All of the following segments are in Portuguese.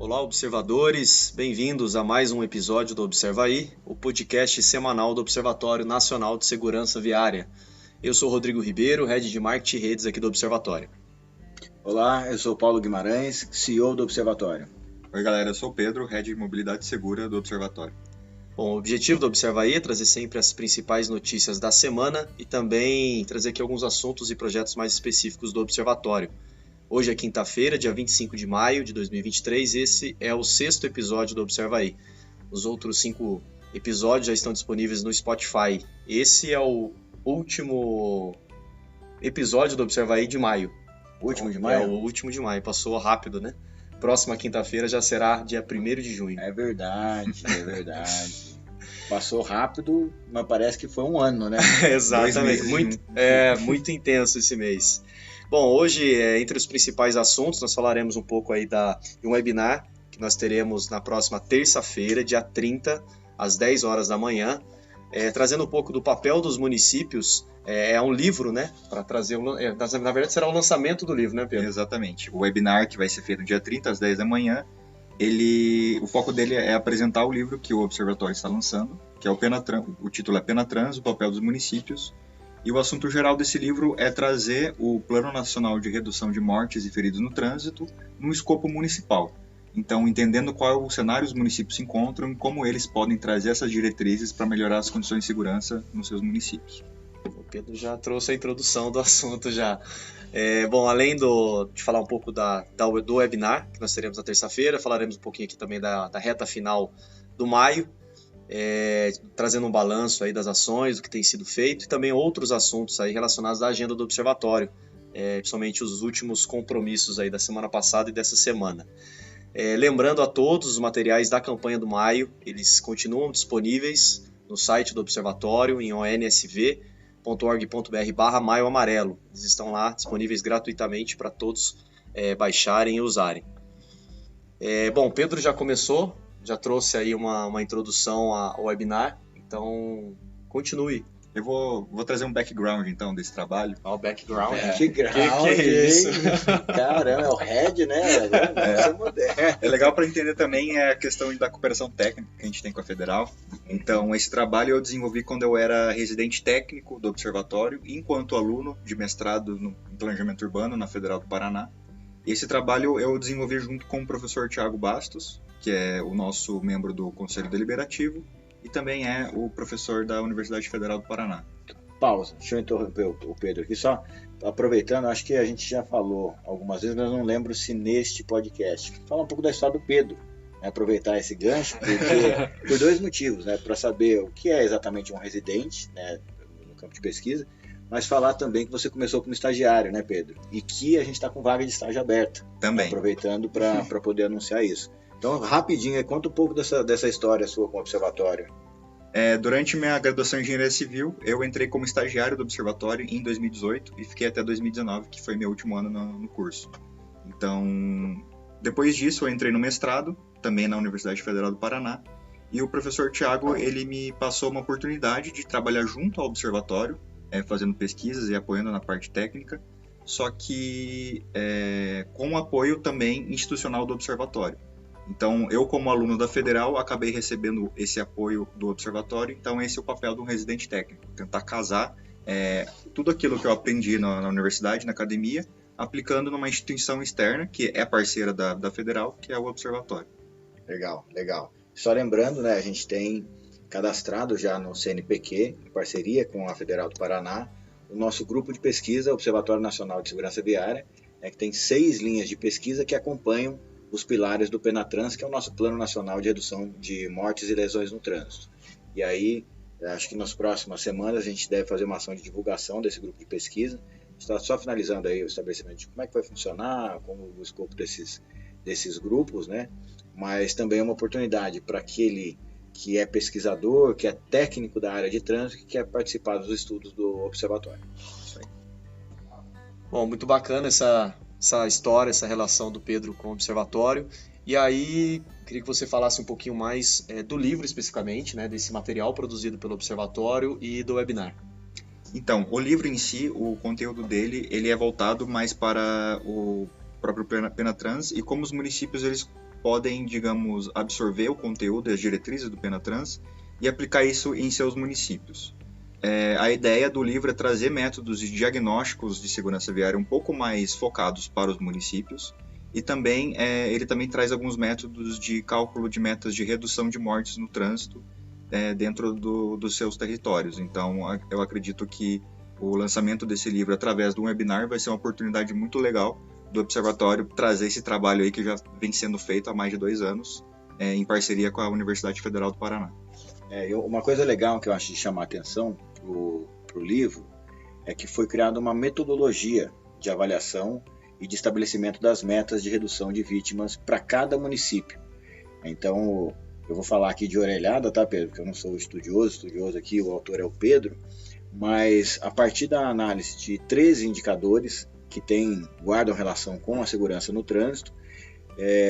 Olá, observadores! Bem-vindos a mais um episódio do Observa Aí, o podcast semanal do Observatório Nacional de Segurança Viária. Eu sou Rodrigo Ribeiro, Head de Marketing e Redes aqui do Observatório. Olá, eu sou Paulo Guimarães, CEO do Observatório. Oi galera, eu sou o Pedro, Head de Mobilidade Segura do Observatório. Bom, o objetivo do Observa Aí é trazer sempre as principais notícias da semana e também trazer aqui alguns assuntos e projetos mais específicos do Observatório. Hoje é quinta-feira, dia 25 de maio de 2023, esse é o 6º episódio do Observa Aí. Os outros 5 episódios já estão disponíveis no Spotify. Esse é o último episódio do Observa Aí de maio. Último de maio? É o último de maio, passou rápido, né? Próxima quinta-feira já será dia 1º de junho. É verdade. Passou rápido, mas parece que foi um ano, né? Exatamente, muito intenso esse mês. Bom, hoje, entre os principais assuntos, nós falaremos um pouco aí de um webinar que nós teremos na próxima terça-feira, dia 30, às 10 horas da manhã, trazendo um pouco do papel dos municípios. É um livro, né? Para trazer, na verdade, será o lançamento do livro, né, Pedro? Exatamente. O webinar que vai ser feito no dia 30, às 10 da manhã, o foco dele é apresentar o livro que o Observatório está lançando, que é o título é Pena Trans, o papel dos municípios. E o assunto geral desse livro é trazer o Plano Nacional de Redução de Mortes e Feridos no Trânsito no escopo municipal. Então, entendendo qual é o cenário os municípios se encontram e como eles podem trazer essas diretrizes para melhorar as condições de segurança nos seus municípios. O Pedro já trouxe a introdução do assunto já. Bom, além de falar um pouco do webinar que nós teremos na terça-feira, falaremos um pouquinho aqui também da reta final do maio, trazendo um balanço aí das ações, do que tem sido feito e também outros assuntos aí relacionados à agenda do Observatório, principalmente os últimos compromissos aí da semana passada e dessa semana. Lembrando a todos, os materiais da campanha do maio, eles continuam disponíveis no site do Observatório, em onsv.org.br/maio amarelo. Eles estão lá disponíveis gratuitamente para todos baixarem e usarem. Bom, Pedro já começou, já trouxe aí uma introdução ao webinar, então continue. Eu vou trazer um background, então, desse trabalho. O background? Background, que é isso? Caramba, é o head, né? É legal para entender também a questão da cooperação técnica que a gente tem com a Federal. Então, esse trabalho eu desenvolvi quando eu era residente técnico do Observatório, enquanto aluno de mestrado no Planejamento Urbano na Federal do Paraná. Esse trabalho eu desenvolvi junto com o professor Thiago Bastos, que é o nosso membro do Conselho Deliberativo, e também é o professor da Universidade Federal do Paraná. Pausa, deixa eu interromper o Pedro aqui, só aproveitando, acho que a gente já falou algumas vezes, mas não lembro se neste podcast. Fala um pouco da história do Pedro, né? Aproveitar esse gancho, porque, por 2 motivos, né? Para saber o que é exatamente um residente, né, no campo de pesquisa, mas falar também que você começou como estagiário, né, Pedro? E que a gente está com vaga de estágio aberta. Também. Aproveitando para poder anunciar isso. Então, rapidinho, conta um pouco dessa história sua com o Observatório. Durante minha graduação em Engenharia Civil, eu entrei como estagiário do Observatório em 2018 e fiquei até 2019, que foi meu último ano no curso. Então, depois disso, eu entrei no mestrado, também na Universidade Federal do Paraná, e o professor Thiago, ele me passou uma oportunidade de trabalhar junto ao Observatório, fazendo pesquisas e apoiando na parte técnica, só que com o apoio também institucional do Observatório. Então, eu como aluno da Federal, acabei recebendo esse apoio do Observatório, então esse é o papel de um residente técnico, tentar casar tudo aquilo que eu aprendi na universidade, na academia, aplicando numa instituição externa, que é parceira da Federal, que é o Observatório. Legal. Só lembrando, né, a gente tem cadastrado já no CNPq, em parceria com a Federal do Paraná, o nosso grupo de pesquisa, Observatório Nacional de Segurança Viária, que tem 6 linhas de pesquisa que acompanham os pilares do Pena Trans, que é o nosso Plano Nacional de Redução de Mortes e Lesões no Trânsito. E aí, acho que nas próximas semanas a gente deve fazer uma ação de divulgação desse grupo de pesquisa. Está só finalizando aí o estabelecimento de como é que vai funcionar, como o escopo desses grupos, né? Mas também é uma oportunidade para aquele que é pesquisador, que é técnico da área de trânsito, que quer participar dos estudos do Observatório. Isso aí. Bom, muito bacana essa história, essa relação do Pedro com o Observatório. E aí, queria que você falasse um pouquinho mais do livro especificamente, né, desse material produzido pelo Observatório e do webinar. Então, o livro em si, o conteúdo dele, ele é voltado mais para o próprio Pena Trans e como os municípios eles podem, digamos, absorver o conteúdo e as diretrizes do Penatrans e aplicar isso em seus municípios. A ideia do livro é trazer métodos de diagnósticos de segurança viária um pouco mais focados para os municípios e também ele também traz alguns métodos de cálculo de metas de redução de mortes no trânsito dentro dos seus territórios. Então, eu acredito que o lançamento desse livro através de um webinar vai ser uma oportunidade muito legal do Observatório trazer esse trabalho aí que já vem sendo feito há mais de 2 anos em parceria com a Universidade Federal do Paraná. Uma coisa legal que eu acho de chamar a atenção para o livro é que foi criada uma metodologia de avaliação e de estabelecimento das metas de redução de vítimas para cada município. Então, eu vou falar aqui de orelhada, tá, Pedro? Porque eu não sou estudioso aqui, o autor é o Pedro, mas a partir da análise de 13 indicadores que guardam relação com a segurança no trânsito,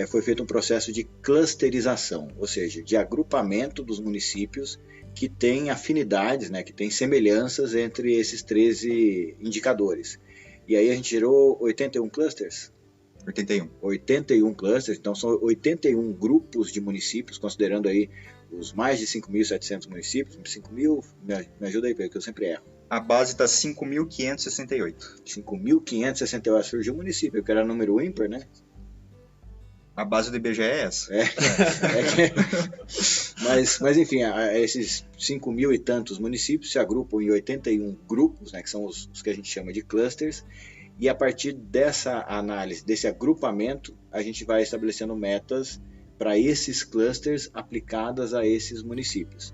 foi feito um processo de clusterização, ou seja, de agrupamento dos municípios que têm afinidades, né, que têm semelhanças entre esses 13 indicadores. E aí a gente gerou 81 clusters? 81 clusters, então são 81 grupos de municípios, considerando aí os mais de 5.700 municípios. 5.000, me ajuda aí, porque eu sempre erro. A base está 5.568. 5.568, surgiu um município, que era número ímpar, né? A base do IBGE é essa. Mas enfim, esses 5.000 e tantos municípios se agrupam em 81 grupos, né, que são os que a gente chama de clusters, e a partir dessa análise, desse agrupamento, a gente vai estabelecendo metas para esses clusters aplicadas a esses municípios.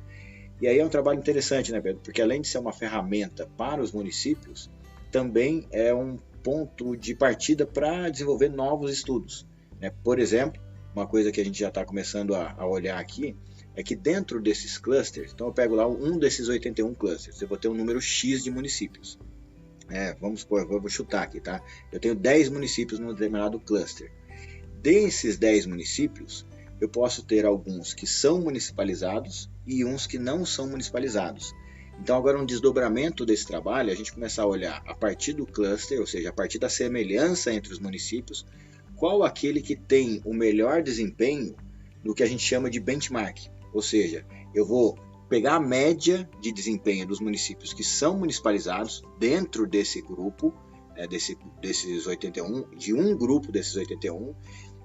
E aí é um trabalho interessante, né, Pedro? Porque além de ser uma ferramenta para os municípios, também é um ponto de partida para desenvolver novos estudos. Por exemplo, uma coisa que a gente já está começando a olhar aqui é que dentro desses clusters, então eu pego lá um desses 81 clusters, eu vou ter um número X de municípios. Vamos chutar aqui, tá? Eu tenho 10 municípios num determinado cluster. Desses 10 municípios, eu posso ter alguns que são municipalizados e uns que não são municipalizados. Então agora um desdobramento desse trabalho, a gente começar a olhar a partir do cluster, ou seja, a partir da semelhança entre os municípios, qual aquele que tem o melhor desempenho no que a gente chama de benchmark. Ou seja, eu vou pegar a média de desempenho dos municípios que são municipalizados dentro desse grupo, desses 81, de um grupo desses 81,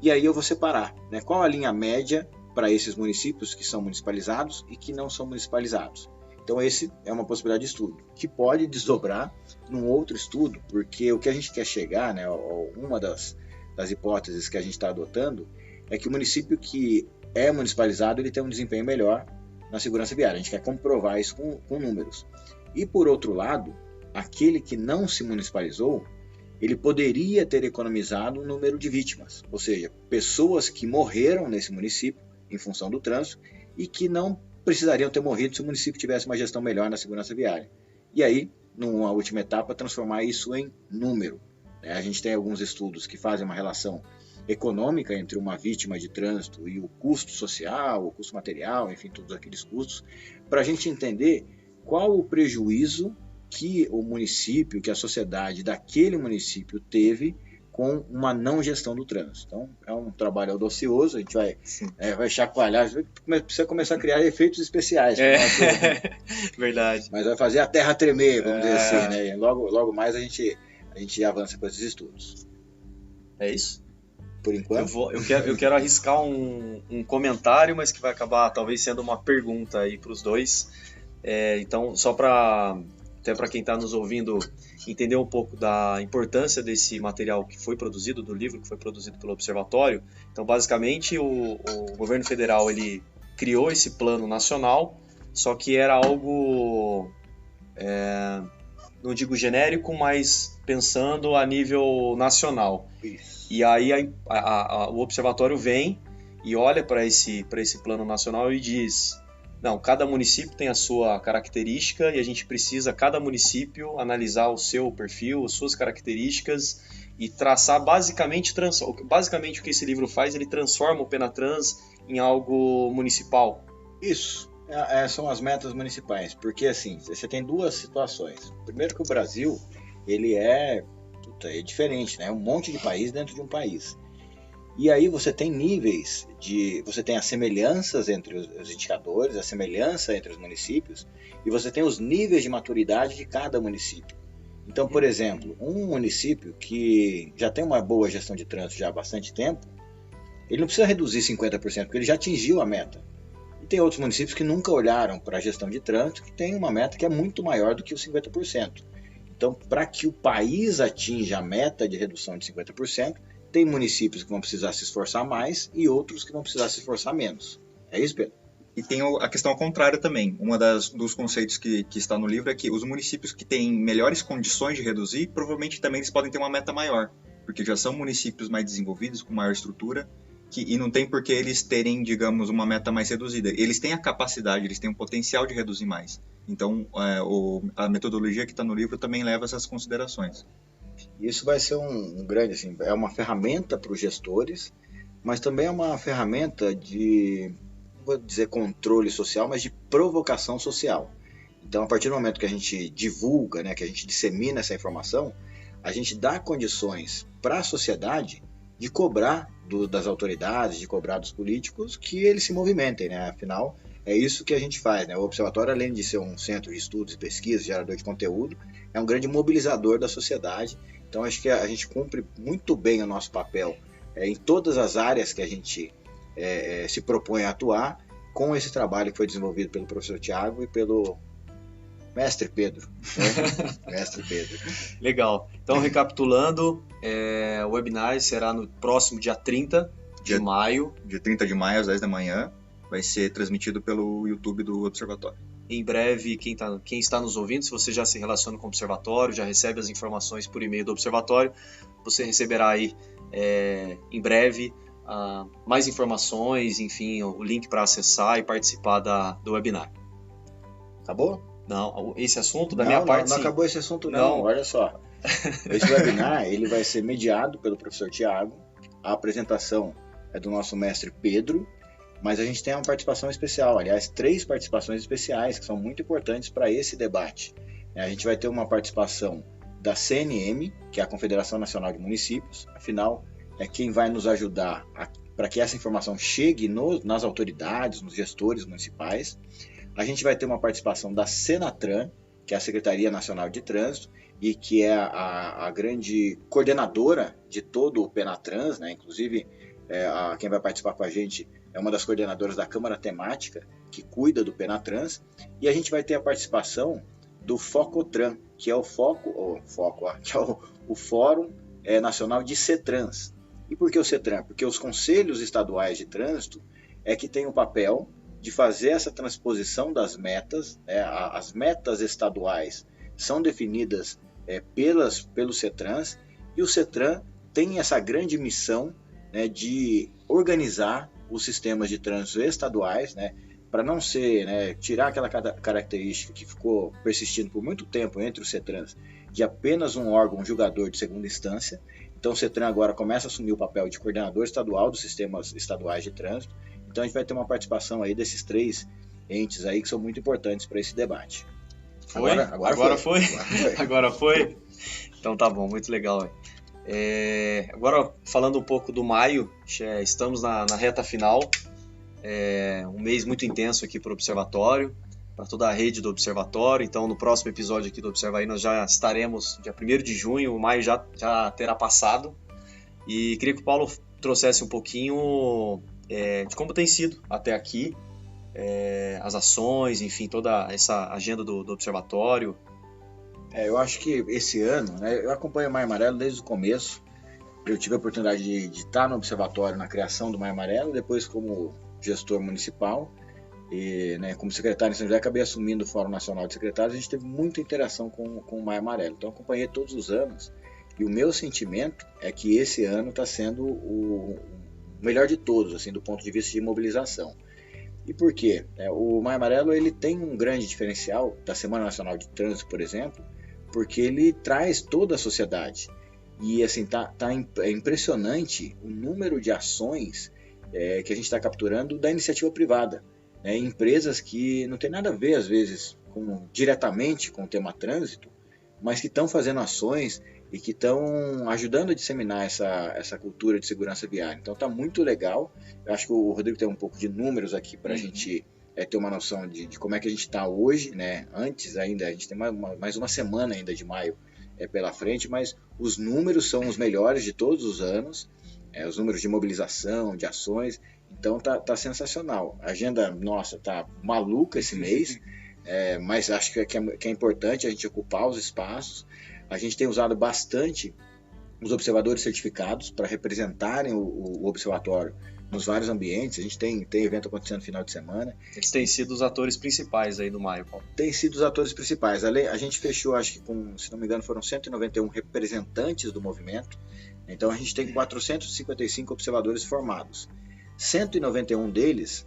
e aí eu vou separar, né, qual a linha média para esses municípios que são municipalizados e que não são municipalizados. Então esse é uma possibilidade de estudo, que pode desdobrar num outro estudo, porque o que a gente quer chegar, né, uma das hipóteses que a gente está adotando, é que o município que é municipalizado ele tem um desempenho melhor na segurança viária. A gente quer comprovar isso com números. E por outro lado, aquele que não se municipalizou, ele poderia ter economizado um número de vítimas, ou seja, pessoas que morreram nesse município em função do trânsito e que não precisariam ter morrido se o município tivesse uma gestão melhor na segurança viária. E aí, numa última etapa, transformar isso em número. A gente tem alguns estudos que fazem uma relação econômica entre uma vítima de trânsito e o custo social, o custo material, enfim, todos aqueles custos, para a gente entender qual o prejuízo que o município, que a sociedade daquele município teve com uma não gestão do trânsito. Então, é um trabalho audacioso, a gente vai chacoalhar, precisa começar a criar efeitos especiais. Verdade. Mas vai fazer a terra tremer, vamos dizer assim, né? E logo mais a gente avança com esses estudos. É isso? Por enquanto? Eu quero arriscar um comentário, mas que vai acabar talvez sendo uma pergunta aí para os dois. Então, só até para quem está nos ouvindo entender um pouco da importância desse material que foi produzido, do livro que foi produzido pelo Observatório. Então, basicamente, o governo federal ele criou esse plano nacional, só que era algo, não digo genérico, mas pensando a nível nacional. Isso. E aí o Observatório vem e olha para esse plano nacional e diz: não, cada município tem a sua característica e a gente precisa, cada município, analisar o seu perfil, as suas características e traçar basicamente o que esse livro faz, ele transforma o Penatrans em algo municipal. Isso, são as metas municipais, porque assim, você tem duas situações. Primeiro que o Brasil, ele é diferente, né? Um monte de país dentro de um país. E aí você tem níveis você tem as semelhanças entre os indicadores, a semelhança entre os municípios, e você tem os níveis de maturidade de cada município. Então, por exemplo, um município que já tem uma boa gestão de trânsito já há bastante tempo, ele não precisa reduzir 50%, porque ele já atingiu a meta. E tem outros municípios que nunca olharam para a gestão de trânsito, que tem uma meta que é muito maior do que os 50%. Então, para que o país atinja a meta de redução de 50%, tem municípios que vão precisar se esforçar mais e outros que vão precisar se esforçar menos. É isso, Pedro? E tem a questão contrária também. Dos conceitos que está no livro é que os municípios que têm melhores condições de reduzir, provavelmente também eles podem ter uma meta maior, porque já são municípios mais desenvolvidos, com maior estrutura, e não tem por que eles terem, digamos, uma meta mais reduzida. Eles têm a capacidade, eles têm o potencial de reduzir mais. Então, a metodologia que está no livro também leva essas considerações. Isso vai ser um grande, assim, é uma ferramenta para os gestores, mas também é uma ferramenta de, não vou dizer controle social, mas de provocação social. Então, a partir do momento que a gente divulga, né, que a gente dissemina essa informação, a gente dá condições para a sociedade de cobrar das autoridades, de cobrar dos políticos que eles se movimentem, né? Afinal, é isso que a gente faz, né? O Observatório, além de ser um centro de estudos e pesquisa, gerador de conteúdo, é um grande mobilizador da sociedade. Então, acho que a gente cumpre muito bem o nosso papel em todas as áreas que a gente se propõe a atuar, com esse trabalho que foi desenvolvido pelo professor Tiago e pelo Mestre Pedro. Né? Mestre Pedro. Legal. Então, recapitulando, o webinar será no próximo dia 30 de maio. Dia 30 de maio, às 10 da manhã. Vai ser transmitido pelo YouTube do Observatório. Em breve, quem está nos ouvindo, se você já se relaciona com o Observatório, já recebe as informações por e-mail do Observatório, você receberá aí, em breve, mais informações, enfim, o link para acessar e participar do webinar. Acabou? Não, esse assunto, da minha parte, não sim. acabou esse assunto não, olha só. Esse webinar ele vai ser mediado pelo professor Tiago, a apresentação é do nosso mestre Pedro, mas a gente tem uma participação especial, aliás, 3 participações especiais que são muito importantes para esse debate. A gente vai ter uma participação da CNM, que é a Confederação Nacional de Municípios, afinal, é quem vai nos ajudar para que essa informação chegue nas autoridades, nos gestores municipais. A gente vai ter uma participação da Senatran, que é a Secretaria Nacional de Trânsito, e que é a grande coordenadora de todo o Penatrans, né? Inclusive, quem vai participar com a gente é uma das coordenadoras da Câmara Temática, que cuida do Penatrans, e a gente vai ter a participação do Focotran, que é o Fórum Nacional de CETRANS. E por que o CETRAN? Porque os conselhos estaduais de trânsito é que tem o papel de fazer essa transposição das metas, as metas estaduais são definidas pelo CETRANS, e o CETRAN tem essa grande missão, né, de organizar os sistemas de trânsito estaduais, né, para não ser, né, tirar aquela característica que ficou persistindo por muito tempo entre os CETRANs, de apenas um órgão julgador de segunda instância. Então o CETRAN agora começa a assumir o papel de coordenador estadual dos sistemas estaduais de trânsito. Então a gente vai ter uma participação aí desses 3 entes aí que são muito importantes para esse debate. Foi? Agora foi? Agora foi? Então tá bom, muito legal. Agora falando um pouco do maio, estamos na reta final, um mês muito intenso aqui para o Observatório, para toda a rede do Observatório. Então no próximo episódio aqui do Observa aí nós já estaremos dia 1º de junho, o maio já terá passado, e queria que o Paulo trouxesse um pouquinho de como tem sido até aqui, as ações, enfim, toda essa agenda do Observatório. Eu acho que esse ano, né, eu acompanho o Maio Amarelo desde o começo. Eu tive a oportunidade de estar no Observatório na criação do Maio Amarelo, depois como gestor municipal e, né, como secretário em São José, acabei assumindo o Fórum Nacional de Secretários. A gente teve muita interação com o Maio Amarelo, então acompanhei todos os anos, e o meu sentimento é que esse ano está sendo o melhor de todos, assim, do ponto de vista de mobilização. E por quê? O Maio Amarelo ele tem um grande diferencial da Semana Nacional de Trânsito, por exemplo, porque ele traz toda a sociedade. E assim, é impressionante o número de ações que a gente está capturando da iniciativa privada. Empresas que não tem nada a ver, às vezes, diretamente com o tema trânsito, mas que estão fazendo ações e que estão ajudando a disseminar essa cultura de segurança viária. Então está muito legal. Eu acho que o Rodrigo tem um pouco de números aqui para a gente ter uma noção de como é que a gente está hoje, né? Antes ainda, a gente tem mais uma semana ainda de maio pela frente, mas os números são os melhores de todos os anos, os números de mobilização, de ações, então tá sensacional. A agenda nossa tá maluca esse mês, mas acho que é importante a gente ocupar os espaços. A gente tem usado bastante os observadores certificados para representarem o observatório nos vários ambientes. A gente tem evento acontecendo no final de semana. Eles têm sido os atores principais aí do maio, Paulo. Tem sido os atores principais. A gente fechou, acho que se não me engano, foram 191 representantes do movimento. Então a gente tem 455 observadores formados. 191 deles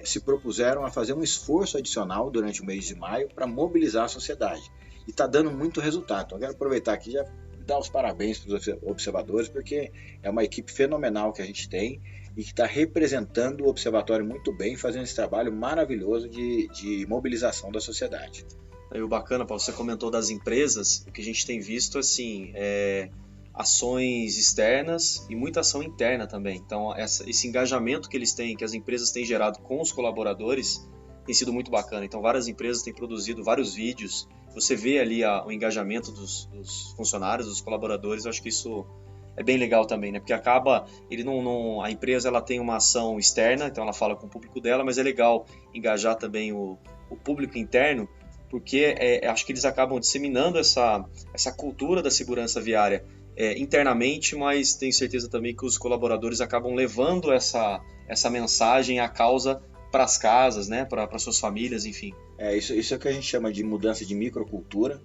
se propuseram a fazer um esforço adicional durante o mês de maio para mobilizar a sociedade. E está dando muito resultado. Então eu quero aproveitar aqui e já dar os parabéns para os observadores, porque é uma equipe fenomenal que a gente tem e que está representando o observatório muito bem, fazendo esse trabalho maravilhoso de mobilização da sociedade. Aí o bacana, Paulo, você comentou das empresas, o que a gente tem visto assim, ações externas e muita ação interna também. Então esse engajamento que eles têm, que as empresas têm gerado com os colaboradores, tem sido muito bacana. Então várias empresas têm produzido vários vídeos, você vê ali o engajamento dos funcionários, dos colaboradores. Eu acho que isso é bem legal também, né? Porque acaba, a empresa ela tem uma ação externa, então ela fala com o público dela, mas é legal engajar também o público interno, porque acho que eles acabam disseminando essa cultura da segurança viária internamente, mas tenho certeza também que os colaboradores acabam levando essa mensagem, a causa para as casas, né? Para suas famílias, enfim. Isso é o que a gente chama de mudança de microcultura.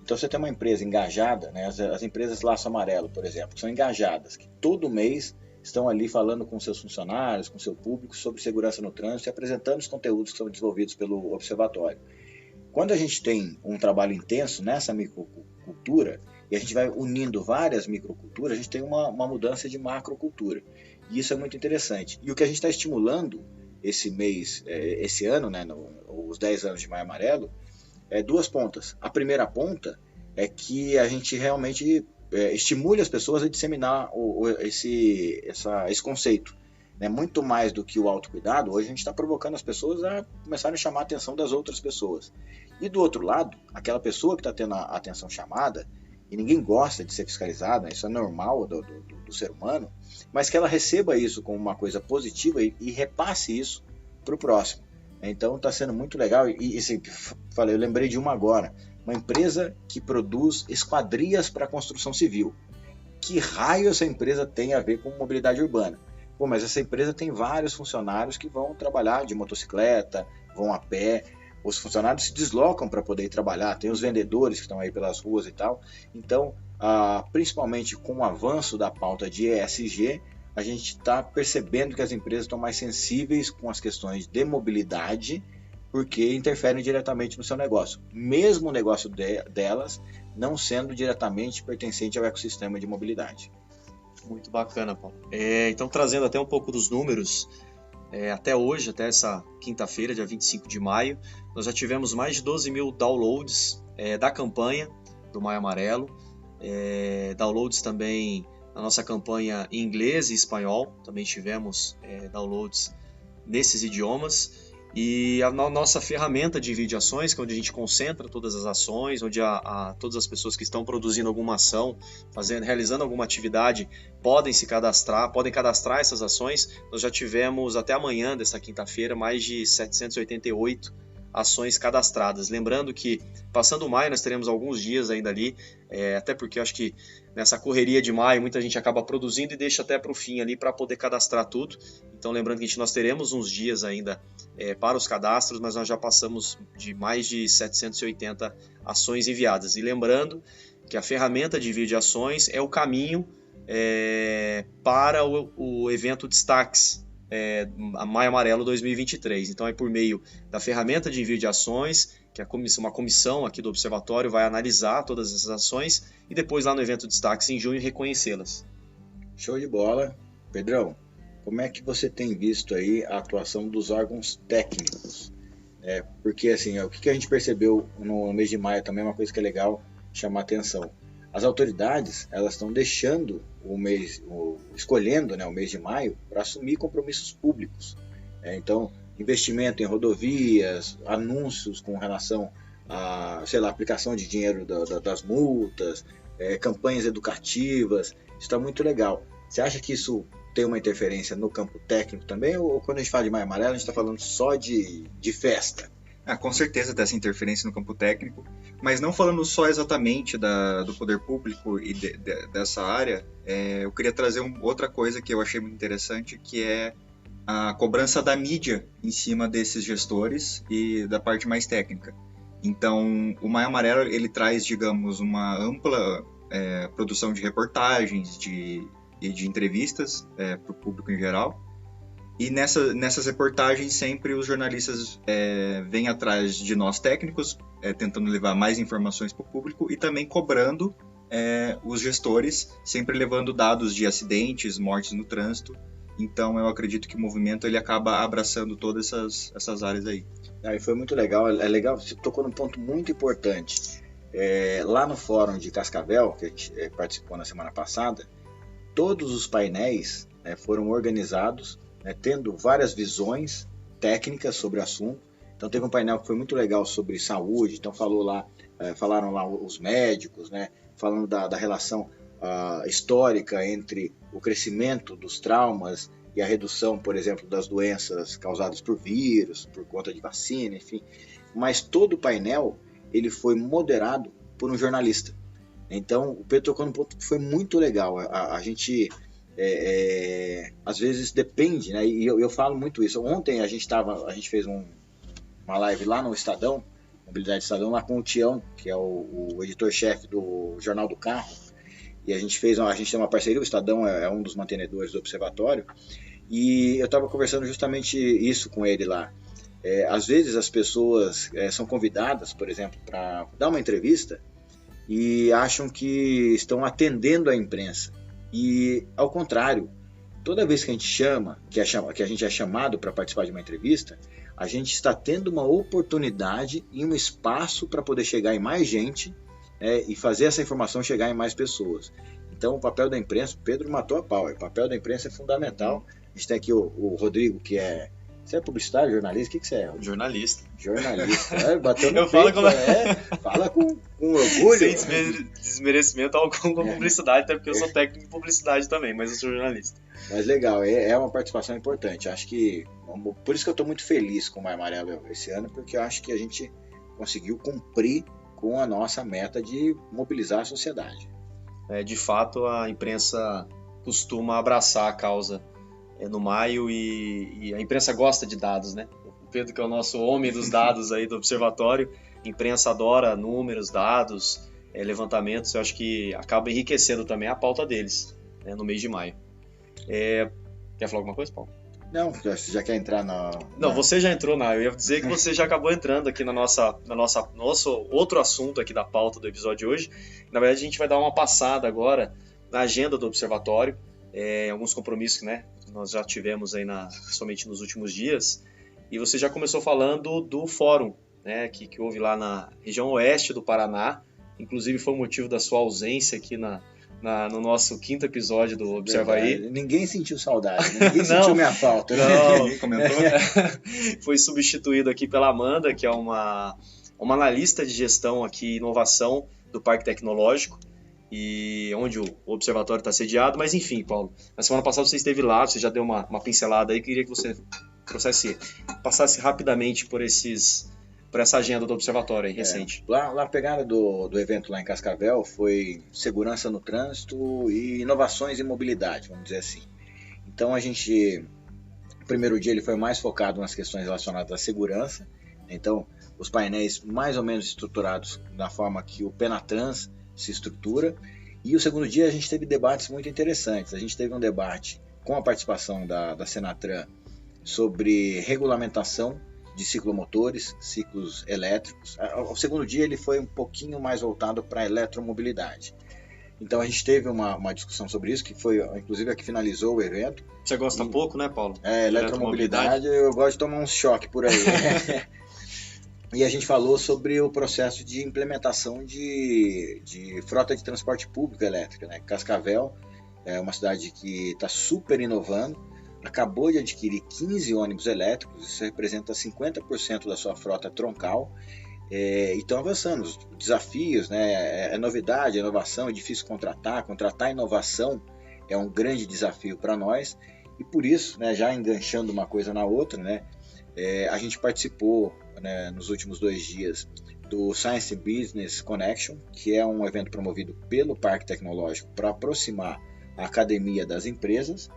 Então você tem uma empresa engajada, né? As empresas Laço Amarelo, por exemplo, que são engajadas, que todo mês estão ali falando com seus funcionários, com seu público sobre segurança no trânsito e apresentando os conteúdos que são desenvolvidos pelo observatório. Quando a gente tem um trabalho intenso nessa microcultura e a gente vai unindo várias microculturas, a gente tem uma mudança de macrocultura. E isso é muito interessante. E o que a gente está estimulando esse mês, esse ano, né, os 10 anos de Maio Amarelo, duas pontas. A primeira ponta é que a gente realmente estimule as pessoas a disseminar esse conceito. Né? Muito mais do que o autocuidado, hoje a gente está provocando as pessoas a começarem a chamar a atenção das outras pessoas. E do outro lado, aquela pessoa que está tendo a atenção chamada, e ninguém gosta de ser fiscalizado, né? Isso é normal do ser humano, mas que ela receba isso como uma coisa positiva e repasse isso para o próximo. Então está sendo muito legal. E assim, eu lembrei de uma agora, uma empresa que produz esquadrias para construção civil. Que raio essa empresa tem a ver com mobilidade urbana? Pô, mas essa empresa tem vários funcionários que vão trabalhar de motocicleta, vão a pé. Os funcionários se deslocam para poder ir trabalhar, tem os vendedores que estão aí pelas ruas e tal. Então, principalmente com o avanço da pauta de ESG, a gente está percebendo que as empresas estão mais sensíveis com as questões de mobilidade, porque interferem diretamente no seu negócio, mesmo o negócio delas não sendo diretamente pertencente ao ecossistema de mobilidade. Muito bacana, Paulo. Então, trazendo até um pouco dos números, até hoje, até essa quinta-feira, dia 25 de maio, nós já tivemos mais de 12 mil downloads da campanha do Maio Amarelo, downloads também na nossa campanha em inglês e espanhol, também tivemos downloads nesses idiomas, e a nossa ferramenta de videoações, que é onde a gente concentra todas as ações, onde todas as pessoas que estão produzindo alguma ação, realizando alguma atividade, podem cadastrar essas ações. Nós já tivemos até amanhã desta quinta-feira mais de 788 ações cadastradas. Lembrando que, passando maio, nós teremos alguns dias ainda ali, até porque eu acho que nessa correria de maio, muita gente acaba produzindo e deixa até para o fim ali para poder cadastrar tudo. Então, lembrando que nós teremos uns dias ainda para os cadastros, mas nós já passamos de mais de 780 ações enviadas. E lembrando que a ferramenta de vídeo ações é o caminho para o evento Destaques, a Maio Amarelo 2023. Então é por meio da ferramenta de envio de ações que uma comissão aqui do Observatório vai analisar todas essas ações e depois lá no evento Destaques em junho reconhecê-las. Show de bola. Pedrão, como é que você tem visto aí a atuação dos órgãos técnicos? Porque assim, o que a gente percebeu no mês de maio também é uma coisa que é legal chamar atenção. as autoridades elas estão deixando escolhendo, né, o mês de maio para assumir compromissos públicos. Então, investimento em rodovias, anúncios com relação a, sei lá, aplicação de dinheiro das multas, campanhas educativas, isso está muito legal. Você acha que isso tem uma interferência no campo técnico também, ou quando a gente fala de Maio Amarelo, a gente está falando só de festa? Com certeza dessa interferência no campo técnico, mas não falando só exatamente do poder público e dessa área, eu queria trazer outra coisa que eu achei muito interessante, que é a cobrança da mídia em cima desses gestores e da parte mais técnica. Então, o Maio Amarelo, ele traz, digamos, uma ampla produção de reportagens e de entrevistas para o público em geral. E nessas reportagens sempre os jornalistas vêm atrás de nós técnicos, tentando levar mais informações para o público e também cobrando os gestores, sempre levando dados de acidentes, mortes no trânsito. Então eu acredito que o movimento ele acaba abraçando todas essas áreas aí. E foi muito legal, é legal, você tocou num ponto muito importante. Lá no fórum de Cascavel, que a gente participou na semana passada, todos os painéis foram organizados, tendo várias visões técnicas sobre o assunto. Então teve um painel que foi muito legal sobre saúde, então falaram lá os médicos, falando da relação histórica entre o crescimento dos traumas e a redução, por exemplo, das doenças causadas por vírus, por conta de vacina, enfim. Mas todo o painel ele foi moderado por um jornalista. Então o Pedro tocou num ponto que foi muito legal. A gente às vezes depende, e eu falo muito isso. Ontem a gente fez uma live lá no Estadão, Mobilidade Estadão, lá com o Tião, que é o editor-chefe do Jornal do Carro, e a gente tem uma parceria, o Estadão é um dos mantenedores do Observatório, e eu estava conversando justamente isso com ele lá. Às vezes as pessoas são convidadas, por exemplo, para dar uma entrevista e acham que estão atendendo a imprensa. E, ao contrário, toda vez que a gente que a gente é chamado para participar de uma entrevista, a gente está tendo uma oportunidade e um espaço para poder chegar em mais gente e fazer essa informação chegar em mais pessoas. Então, o papel da imprensa, Pedro matou a pau, o papel da imprensa é fundamental. A gente tem aqui o Rodrigo, que é... Você é publicitário, jornalista? O que você é? Jornalista. Jornalista. Bateu no eu peito, falo fala com orgulho. Sem desmerecimento algum com publicidade, até porque eu sou técnico de publicidade também, mas eu sou jornalista. Mas legal, é uma participação importante. Acho que, por isso que eu estou muito feliz com o Maio Amarelo esse ano, porque eu acho que a gente conseguiu cumprir com a nossa meta de mobilizar a sociedade. De fato, a imprensa costuma abraçar a causa no maio e a imprensa gosta de dados, né? O Pedro, que é o nosso homem dos dados aí do Observatório, a imprensa adora números, dados, levantamentos. Eu acho que acaba enriquecendo também a pauta deles, no mês de maio. Quer falar alguma coisa, Paulo? Não, você já quer entrar Não, você já entrou eu ia dizer que você já acabou entrando aqui nosso outro assunto aqui da pauta do episódio de hoje. Na verdade, a gente vai dar uma passada agora na agenda do Observatório, alguns compromissos, nós já tivemos aí somente nos últimos dias, e você já começou falando do fórum, que houve lá na região oeste do Paraná, inclusive foi o motivo da sua ausência aqui no nosso 5º episódio do Observa Aí. Ninguém sentiu saudade, ninguém sentiu minha falta. Não, Ninguém comentou. Foi substituído aqui pela Amanda, que é uma analista de gestão aqui e inovação do Parque Tecnológico, e onde o Observatório está sediado. Mas enfim, Paulo, na semana passada você esteve lá, você já deu uma pincelada aí, queria que você passasse rapidamente por essa agenda do Observatório aí, recente. Lá a pegada do evento lá em Cascavel foi segurança no trânsito e inovações em mobilidade, vamos dizer assim. Então o primeiro dia ele foi mais focado nas questões relacionadas à segurança, então os painéis mais ou menos estruturados da forma que o Penatrans se estrutura, e o segundo dia a gente teve debates muito interessantes. A gente teve um debate com a participação da Senatran sobre regulamentação de ciclomotores, ciclos elétricos. O segundo dia ele foi um pouquinho mais voltado para a eletromobilidade. Então a gente teve uma discussão sobre isso, que foi inclusive a que finalizou o evento. Você gosta pouco, né, Paulo? Eletromobilidade, eu gosto de tomar um choque por aí. E a gente falou sobre o processo de implementação de frota de transporte público elétrica, né? Cascavel é uma cidade que está super inovando, acabou de adquirir 15 ônibus elétricos, isso representa 50% da sua frota troncal, e estão avançando. Os desafios, né? É novidade, é inovação, é difícil contratar inovação é um grande desafio para nós, e por isso, né, já enganchando uma coisa na outra, né, a gente participou, né, nos últimos 2 dias do Science Business Connection, que é um evento promovido pelo Parque Tecnológico para aproximar a academia das empresas,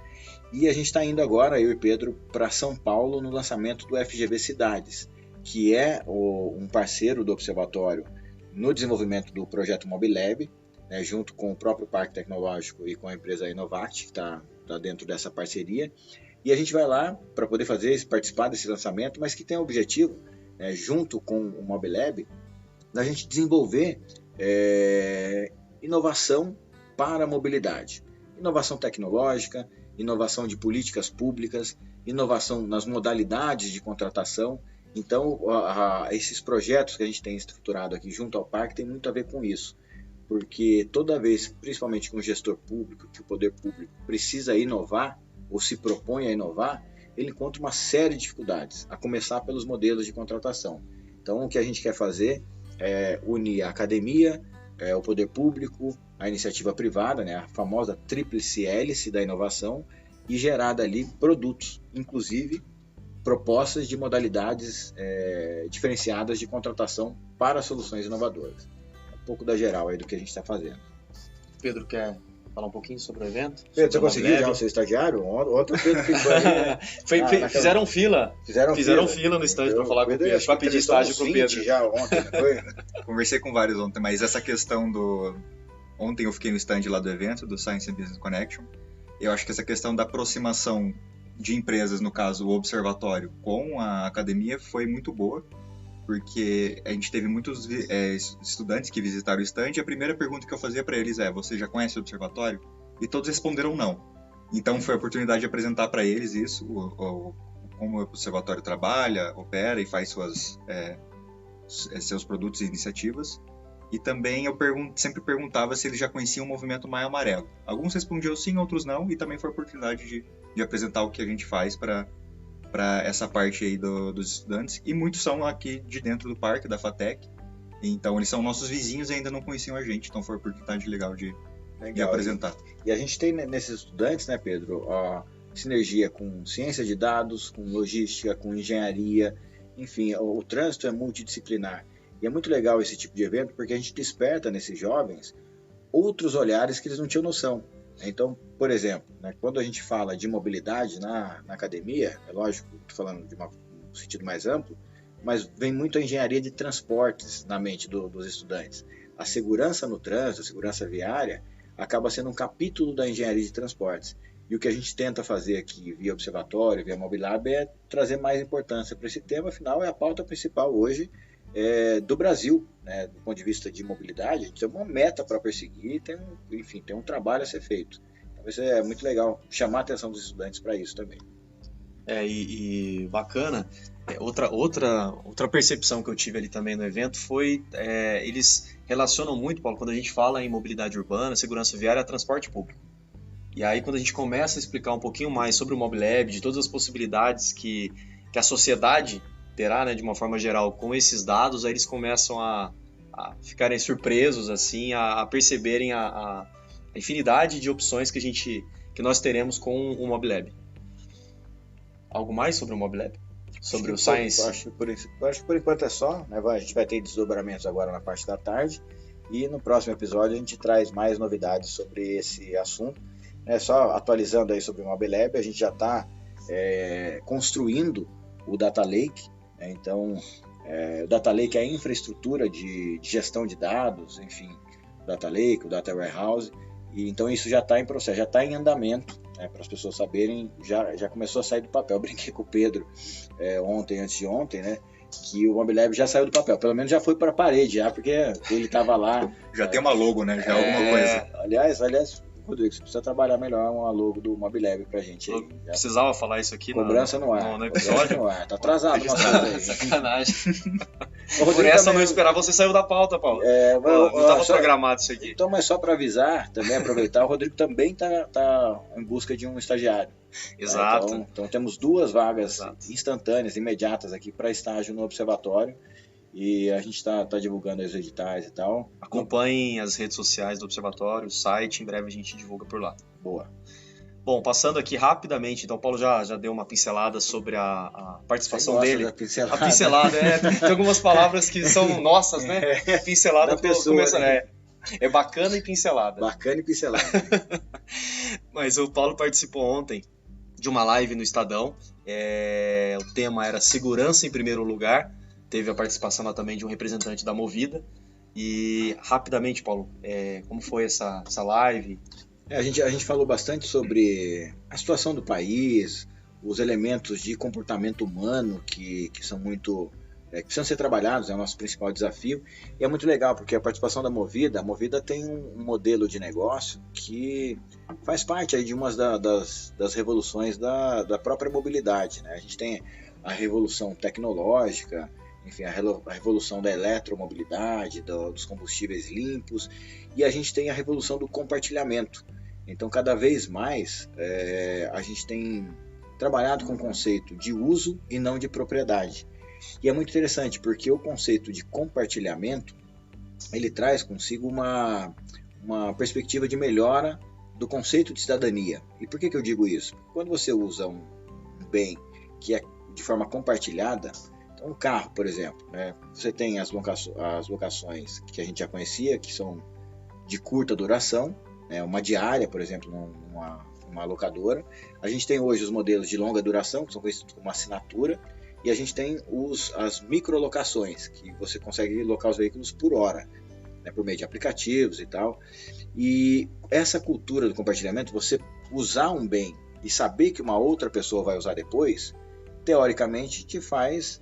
e a gente está indo agora, eu e Pedro, para São Paulo no lançamento do FGV Cidades, que é um parceiro do Observatório no desenvolvimento do projeto MobiLab, né, junto com o próprio Parque Tecnológico e com a empresa Inovat, que está dentro dessa parceria. E a gente vai lá para poder participar desse lançamento, mas que tem o objetivo, junto com o MobiLab, da gente desenvolver inovação para a mobilidade. Inovação tecnológica, inovação de políticas públicas, inovação nas modalidades de contratação. Então, esses projetos que a gente tem estruturado aqui junto ao parque tem muito a ver com isso. Porque toda vez, principalmente com o gestor público, que o poder público precisa inovar, ou se propõe a inovar, ele encontra uma série de dificuldades, a começar pelos modelos de contratação. Então, o que a gente quer fazer é unir a academia, o poder público, a iniciativa privada, né, a famosa tríplice hélice da inovação, e gerar dali produtos, inclusive propostas de modalidades diferenciadas de contratação para soluções inovadoras. Um pouco da geral aí do que a gente está fazendo. Pedro quer falar um pouquinho sobre o evento? Pedro, você conseguiu já o seu estagiário? Outro Pedro ficou aí. Fizeram fila. Fizeram fila no stand para falar com o Pedro, para pedir estágio para o Pedro. Já ontem, não foi? Conversei com vários ontem, mas essa questão do... Ontem eu fiquei no stand lá do evento, do Science Business Connection. Eu acho que essa questão da aproximação de empresas, no caso o observatório, com a academia foi muito boa, porque a gente teve muitos estudantes que visitaram o stand, e a primeira pergunta que eu fazia para eles você já conhece o observatório? E todos responderam não. Então foi a oportunidade de apresentar para eles isso, como o observatório trabalha, opera e faz seus produtos e iniciativas. E também eu sempre perguntava se eles já conheciam o movimento Maio Amarelo. Alguns respondiam sim, outros não, e também foi a oportunidade de apresentar o que a gente faz para essa parte aí dos estudantes. E muitos são aqui de dentro do parque, da FATEC. Então eles são nossos vizinhos e ainda não conheciam a gente, então foi uma oportunidade legal de apresentar. E a gente tem nesses estudantes, né, Pedro, a sinergia com ciência de dados, com logística, com engenharia, enfim, o trânsito é multidisciplinar. E é muito legal esse tipo de evento porque a gente desperta nesses jovens outros olhares que eles não tinham noção. Então, por exemplo, né, quando a gente fala de mobilidade na academia, é lógico, estou falando de um sentido mais amplo, mas vem muito a engenharia de transportes na mente dos estudantes. A segurança no trânsito, a segurança viária, acaba sendo um capítulo da engenharia de transportes. E o que a gente tenta fazer aqui via observatório, via MobiLab, é trazer mais importância para esse tema, afinal é a pauta principal hoje do Brasil, né, do ponto de vista de mobilidade. A gente tem uma meta para perseguir, tem um trabalho a ser feito. Então isso é muito legal, chamar a atenção dos estudantes para isso também. E bacana, outra percepção que eu tive ali também no evento foi, eles relacionam muito, Paulo, quando a gente fala em mobilidade urbana, segurança viária, transporte público. E aí quando a gente começa a explicar um pouquinho mais sobre o MobiLab, de todas as possibilidades que a sociedade terá, né, de uma forma geral, com esses dados, aí eles começam a ficarem surpresos, assim, a perceberem a infinidade de opções que nós teremos com o MobiLab. Algo mais sobre o MobiLab? Sobre o Science? Acho que por enquanto é só, né? A gente vai ter desdobramentos agora na parte da tarde, e no próximo episódio a gente traz mais novidades sobre esse assunto. Só atualizando aí sobre o MobiLab, a gente já está construindo o Data Lake. Então, o Data Lake é a infraestrutura de gestão de dados, enfim, o Data Lake, o Data Warehouse, e então isso já está em processo, já está em andamento, né, para as pessoas saberem, já começou a sair do papel. Eu brinquei com o Pedro antes de ontem, né, que o MobiLab já saiu do papel, pelo menos já foi para a parede, porque ele estava lá. Já tem uma logo, né, já é alguma coisa. Aliás, Rodrigo, você precisa trabalhar melhor uma logo do Mobilab pra gente aí. Eu precisava falar isso aqui Cobrança no ar. no episódio. No ar. Tá atrasado uma coisa aí. Sacanagem. Por essa eu não esperava, você saiu da pauta, Paulo. Não estava programado isso aqui. Então, mas só para avisar, também aproveitar, o Rodrigo também tá em busca de um estagiário. Exato. Então temos 2 vagas instantâneas, imediatas aqui para estágio no Observatório. E a gente está divulgando os editais e tal. Acompanhem as redes sociais do Observatório, o site, em breve a gente divulga por lá. Boa. Bom, passando aqui rapidamente, então o Paulo já deu uma pincelada sobre a participação dele. A pincelada, tem algumas palavras que são nossas, né? Pincelada da pessoa, começa, né? É bacana e pincelada. Bacana e pincelada. Mas o Paulo participou ontem de uma live no Estadão. O tema era segurança em primeiro lugar. Teve a participação lá também de um representante da Movida. E rapidamente, Paulo, como foi essa live? A gente falou bastante sobre a situação do país, os elementos de comportamento humano que são muito... que precisam ser trabalhados, é o nosso principal desafio. E é muito legal, porque a participação da Movida, a Movida tem um modelo de negócio que faz parte aí de uma das revoluções da própria mobilidade, né? A gente tem a revolução tecnológica, enfim, a revolução da eletromobilidade, dos combustíveis limpos, e a gente tem a revolução do compartilhamento. Então, cada vez mais, a gente tem trabalhado com o conceito de uso e não de propriedade. E é muito interessante, porque o conceito de compartilhamento, ele traz consigo uma perspectiva de melhora do conceito de cidadania. E por que eu digo isso? Quando você usa um bem que é de forma compartilhada, então um carro, por exemplo, né? Você tem as locações que a gente já conhecia, que são de curta duração, né? Uma diária, por exemplo, numa locadora. A gente tem hoje os modelos de longa duração, que são conhecidos como assinatura, e a gente tem as microlocações, que você consegue locar os veículos por hora, né? Por meio de aplicativos e tal. E essa cultura do compartilhamento, você usar um bem e saber que uma outra pessoa vai usar depois, teoricamente te faz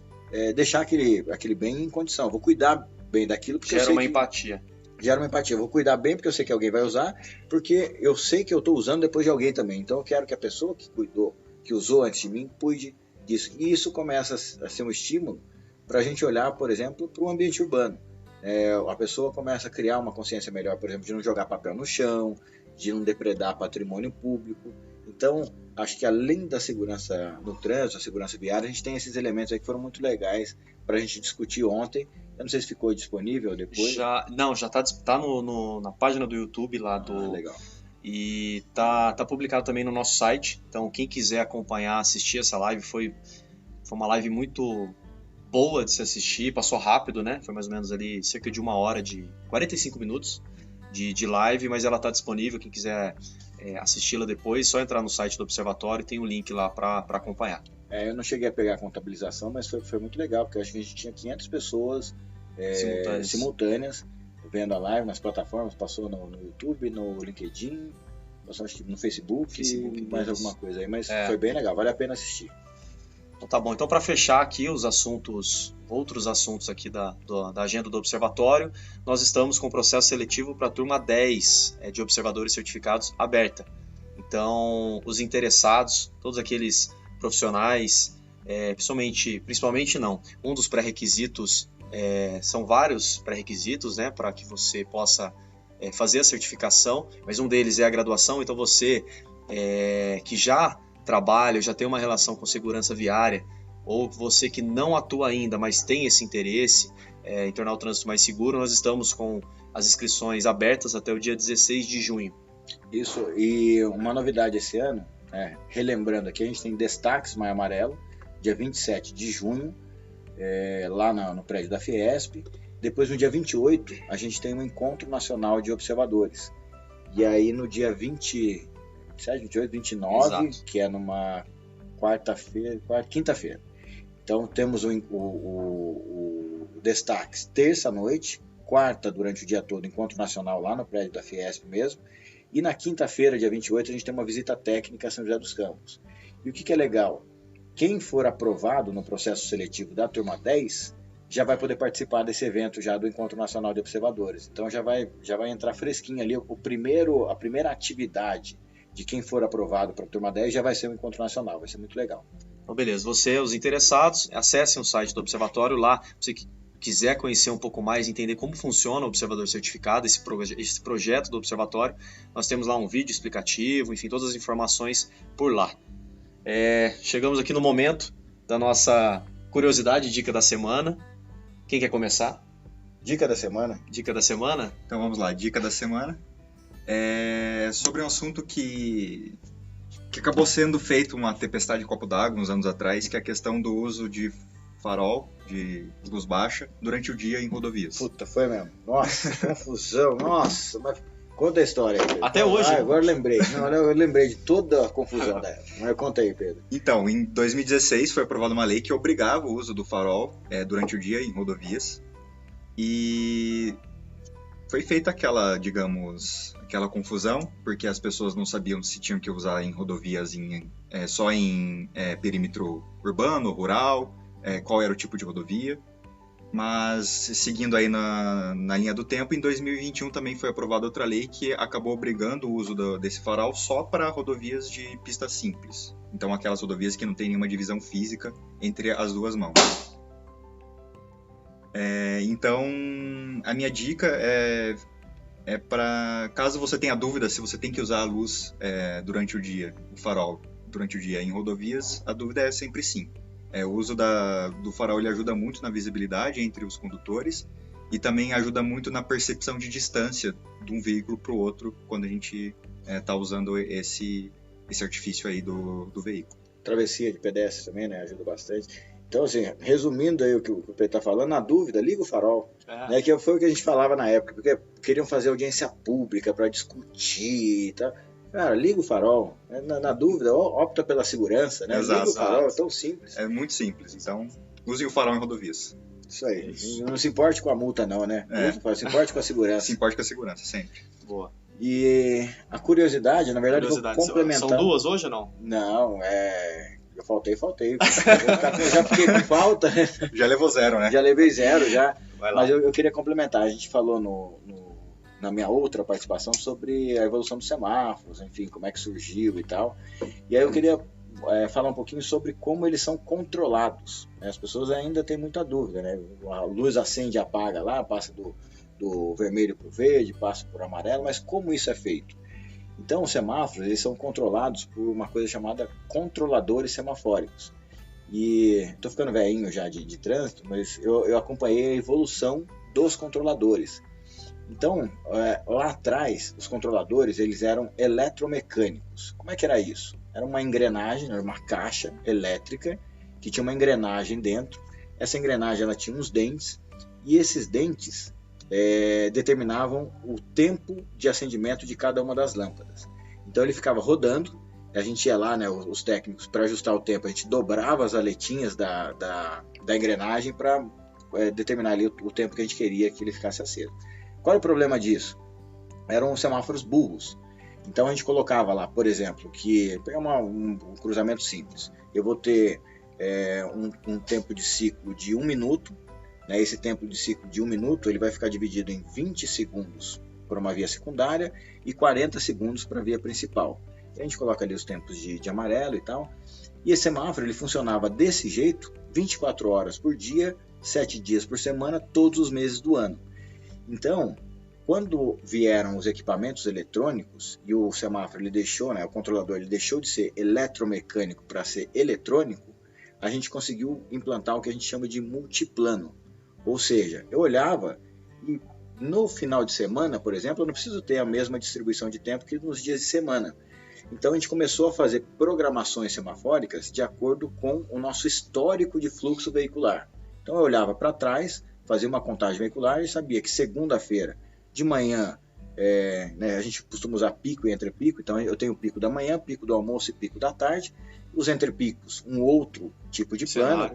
deixar aquele bem em condição. Vou cuidar bem daquilo porque gera uma empatia. Gera uma empatia. Vou cuidar bem porque eu sei que alguém vai usar, porque eu sei que eu estou usando depois de alguém também. Então eu quero que a pessoa que usou antes de mim, cuide disso. E isso começa a ser um estímulo para a gente olhar, por exemplo, para o ambiente urbano. A pessoa começa a criar uma consciência melhor, por exemplo, de não jogar papel no chão, de não depredar patrimônio público. Então, acho que além da segurança no trânsito, a segurança viária, a gente tem esses elementos aí que foram muito legais para a gente discutir ontem. Eu não sei se ficou disponível depois. Já está na página do YouTube lá do... legal. E tá publicado também no nosso site. Então, quem quiser acompanhar, assistir essa live, foi uma live muito boa de se assistir. Passou rápido, né? Foi mais ou menos ali cerca de 1 hora, de 45 minutos de live, mas ela está disponível. Quem quiser assisti-la depois, só entrar no site do Observatório, tem o link lá para acompanhar. Eu não cheguei a pegar a contabilização, mas foi muito legal, porque eu acho que a gente tinha 500 pessoas simultâneas vendo a live nas plataformas, passou no YouTube, no LinkedIn, passou acho que no Facebook mais alguma coisa aí, mas foi bem legal, vale a pena assistir. Então tá bom, então para fechar aqui outros assuntos aqui da agenda do Observatório, nós estamos com o processo seletivo para a turma 10 de observadores certificados aberta. Então, os interessados, todos aqueles profissionais, principalmente não, um dos pré-requisitos, são vários pré-requisitos, né, para que você possa fazer a certificação, mas um deles é a graduação. Então você que já trabalha, já tem uma relação com segurança viária, ou você que não atua ainda, mas tem esse interesse em tornar o trânsito mais seguro, nós estamos com as inscrições abertas até o dia 16 de junho. Isso, e uma novidade esse ano, relembrando aqui, a gente tem destaques Maio Amarelo, dia 27 de junho, lá no prédio da Fiesp. Depois, no dia 28, a gente tem um encontro nacional de observadores. E aí, no dia 27, 28, 29, exato, que é numa quinta-feira. Então, temos o destaques terça-noite, quarta durante o dia todo, encontro nacional lá no prédio da Fiesp mesmo. E na quinta-feira, dia 28, a gente tem uma visita técnica a São José dos Campos. E o que é legal? Quem for aprovado no processo seletivo da turma 10 já vai poder participar desse evento já do Encontro Nacional de Observadores. Então já vai entrar fresquinho ali, a primeira atividade de quem for aprovado para a turma 10 já vai ser o Encontro Nacional, vai ser muito legal. Então, beleza. Você, os interessados, acessem o site do Observatório lá, você que quiser conhecer um pouco mais, entender como funciona o Observador Certificado, esse projeto do Observatório, nós temos lá um vídeo explicativo, enfim, todas as informações por lá. Chegamos aqui no momento da nossa curiosidade, dica da semana. Quem quer começar? Dica da semana? Dica da semana? Então vamos lá, dica da semana. É sobre um assunto que acabou sendo feito uma tempestade de copo d'água uns anos atrás, que é a questão do uso de farol, de luz baixa, durante o dia em rodovias. Puta, foi mesmo. Nossa, confusão. Nossa, mas conta a história aí, Pedro. Até hoje. Agora eu lembrei. Não, eu lembrei de toda a confusão dela. Mas conta aí, Pedro. Então, em 2016 foi aprovada uma lei que obrigava o uso do farol durante o dia em rodovias. E foi feita aquela confusão, porque as pessoas não sabiam se tinham que usar em rodovias só em perímetro urbano, rural, qual era o tipo de rodovia. Mas, seguindo aí na linha do tempo, em 2021 também foi aprovada outra lei que acabou obrigando o uso desse farol só para rodovias de pista simples. Então, aquelas rodovias que não tem nenhuma divisão física entre as duas mãos. Então, a minha dica é para, caso você tenha dúvida se você tem que usar a luz durante o dia, o farol durante o dia em rodovias, a dúvida é sempre sim. O uso do farol ele ajuda muito na visibilidade entre os condutores e também ajuda muito na percepção de distância de um veículo para o outro quando a gente está usando esse artifício aí do veículo. Travessia de pedestres também, né? Ajuda bastante. Então, assim, resumindo aí o que o Pedro está falando, na dúvida, liga o farol. Né, que foi o que a gente falava na época, porque queriam fazer audiência pública para discutir e tal. Cara, liga o farol. Na dúvida, opta pela segurança, né? Exato, liga o farol, é tão simples. É muito simples, então usem o farol em rodovias. Isso aí. Não se importe com a multa não, né? Se importe com a segurança. Se importe com a segurança, sempre. Boa. E a curiosidade, na verdade, vou complementar. São duas hoje ou não? Não, eu faltei. Já fiquei com falta. Já levou 0, né? Já levei 0, já. Vai lá. Mas eu queria complementar. A gente falou na minha outra participação sobre a evolução dos semáforos, enfim, como é que surgiu e tal. E aí eu queria falar um pouquinho sobre como eles são controlados. Né? As pessoas ainda têm muita dúvida, né? A luz acende e apaga lá, passa do vermelho para o verde, passa para o amarelo, mas como isso é feito? Então, os semáforos eles são controlados por uma coisa chamada controladores semafóricos. E estou ficando velhinho já de trânsito, mas eu acompanhei a evolução dos controladores. Então, lá atrás, os controladores eles eram eletromecânicos. Como é que era isso? Era uma engrenagem, era uma caixa elétrica que tinha uma engrenagem dentro. Essa engrenagem ela tinha uns dentes e esses dentes determinavam o tempo de acendimento de cada uma das lâmpadas. Então ele ficava rodando, a gente ia lá, né, os técnicos, para ajustar o tempo, a gente dobrava as aletinhas da engrenagem para determinar ali o tempo que a gente queria que ele ficasse aceso. Qual é o problema disso? Eram semáforos burros. Então a gente colocava lá, por exemplo, que pegar um cruzamento simples, eu vou ter um tempo de ciclo de 1 minuto. Né, esse tempo de ciclo de 1 minuto ele vai ficar dividido em 20 segundos para uma via secundária e 40 segundos para a via principal. E a gente coloca ali os tempos de amarelo e tal. E esse semáforo ele funcionava desse jeito 24 horas por dia, 7 dias por semana, todos os meses do ano. Então, quando vieram os equipamentos eletrônicos e o semáforo ele deixou, né, o controlador ele deixou de ser eletromecânico para ser eletrônico, a gente conseguiu implantar o que a gente chama de multiplano. Ou seja, eu olhava e no final de semana, por exemplo, eu não preciso ter a mesma distribuição de tempo que nos dias de semana. Então a gente começou a fazer programações semafóricas de acordo com o nosso histórico de fluxo veicular. Então eu olhava para trás, fazia uma contagem veicular e sabia que segunda-feira de manhã, a gente costuma usar pico e entrepico, então eu tenho o pico da manhã, pico do almoço e pico da tarde. Os entrepicos, um outro tipo de plano,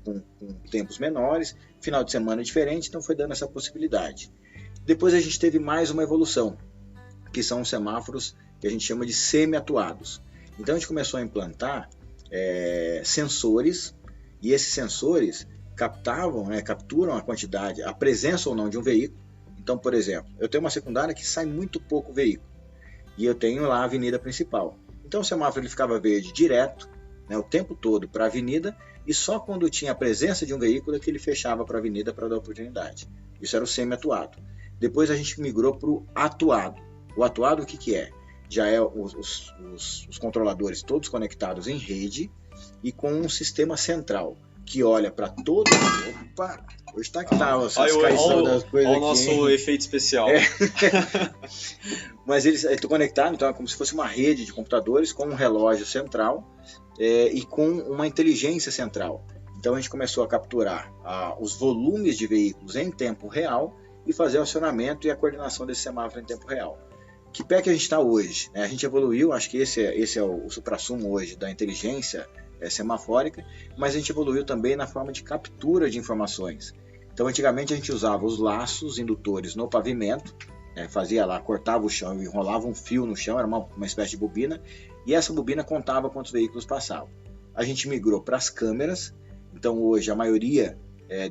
com tempos menores, final de semana diferente, então foi dando essa possibilidade. Depois a gente teve mais uma evolução, que são os semáforos que a gente chama de semi-atuados. Então a gente começou a implantar sensores, e esses sensores, capturam a quantidade, a presença ou não de um veículo. Então, por exemplo, eu tenho uma secundária que sai muito pouco veículo e eu tenho lá a avenida principal. Então o semáforo ele ficava verde direto, né, o tempo todo para a avenida, e só quando tinha a presença de um veículo é que ele fechava para a avenida para dar oportunidade. Isso era o semi-atuado. Depois a gente migrou para o atuado. O atuado o que é? Já é os controladores todos conectados em rede e com um sistema central que olha para todo... Opa! Hoje está que tá as caições das coisas aqui. Olha o nosso efeito especial. Mas ele está conectado, então é como se fosse uma rede de computadores com um relógio central e com uma inteligência central. Então a gente começou a capturar os volumes de veículos em tempo real e fazer o acionamento e a coordenação desse semáforo em tempo real. Que pé que a gente está hoje? A gente evoluiu, acho que esse é o suprassumo hoje da inteligência semafórica, mas a gente evoluiu também na forma de captura de informações. Então antigamente a gente usava os laços indutores no pavimento, fazia lá, cortava o chão e enrolava um fio no chão, era uma espécie de bobina, e essa bobina contava quantos veículos passavam. A gente migrou para as câmeras, então hoje a maioria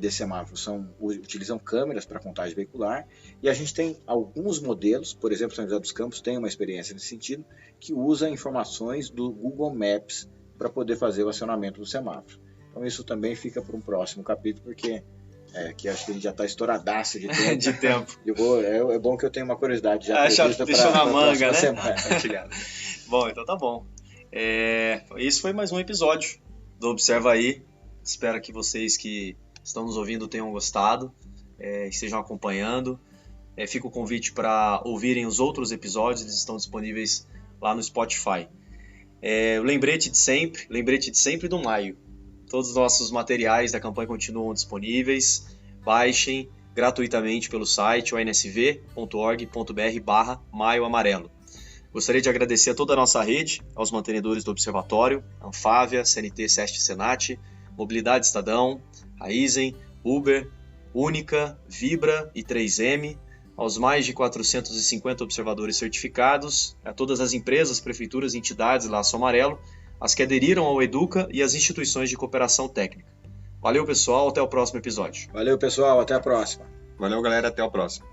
desses semáforos utilizam câmeras para contagem veicular, e a gente tem alguns modelos, por exemplo, São José dos Campos tem uma experiência nesse sentido, que usa informações do Google Maps para poder fazer o acionamento do semáforo. Então isso também fica para um próximo capítulo, porque que acho que a gente já está estouradaço de tempo. De tempo. É bom que eu tenho uma curiosidade já prevista deixou na manga, né? Semana. Bom, então tá bom. Esse foi mais um episódio do Observa Aí. Espero que vocês que estão nos ouvindo tenham gostado, estejam acompanhando. Fica o convite para ouvirem os outros episódios, eles estão disponíveis lá no Spotify. Lembrete de sempre do maio. Todos os nossos materiais da campanha continuam disponíveis. Baixem gratuitamente pelo site onsv.org.br/maio amarelo. Gostaria de agradecer a toda a nossa rede, aos mantenedores do Observatório, Anfávia, CNT, SEST, Senat, Mobilidade Estadão, Raizen, Uber, Única, Vibra e 3M, aos mais de 450 observadores certificados, a todas as empresas, prefeituras e entidades Laço Amarelo, as que aderiram ao Educa e as instituições de cooperação técnica. Valeu, pessoal, até o próximo episódio. Valeu, pessoal, até a próxima. Valeu, galera, até o próximo.